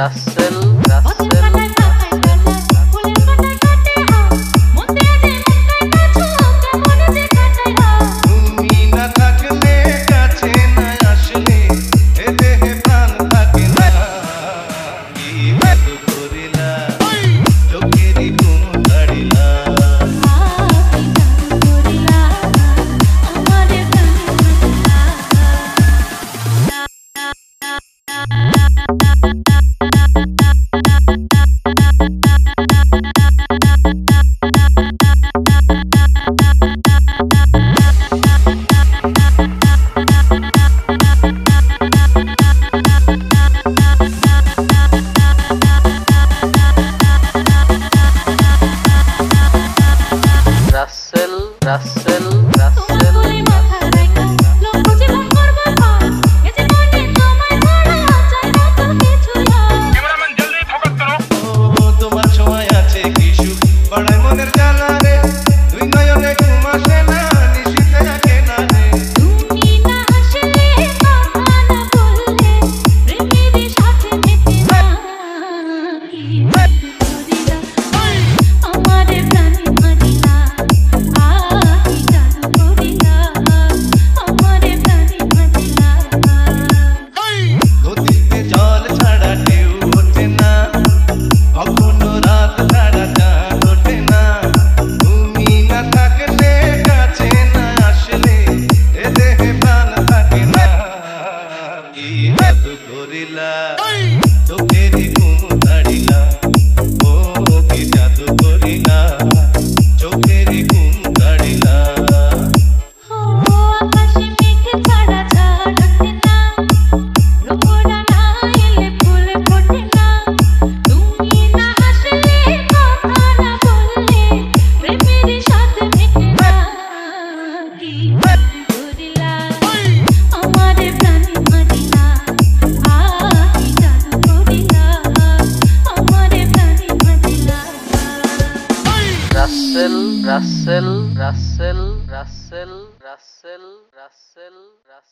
রাসেল রাসেল রাসেল রাসেল তোমার সময় আছে কিছু বড়াই মনের জ্বালা রে তুই নয়নে ঘুম আসে না নিশিতে আগে না রে তুমি না আসলে কথা না বললে প্রেমের সাথে মেতে না আমারে প্রাণে মারিলা আহি জাদু করিলা আমারে প্রাণে মারিলা নদীতে জল ছাড়া ঢেউ ওঠে না কখনো রাত ছাড়া চাঁদ ওঠে না তুমি না থাকলে কাছে না আসলে এ দেহে প্রাণ থাকে না কি জাদু করিলা চোখেরই ঘুম কাড়িলা ও কি জাদু করিলা চোখেরই ঘুম কাড়িলা আকাশে মেঘ ছাড়া ঝড় ওঠে না রোরা না এলে ফুল ফোটে না তুমি না আসলে কথা না বললে প্রেমের সাথে মেটে না কি জাদু করিলা আমারে প্রাণে মারিলা আহি জাদু করিলা আমারে প্রাণে মারিলা রাসেল রাসেল রাসেল রাসেল রাসেল রাসেল রাসেল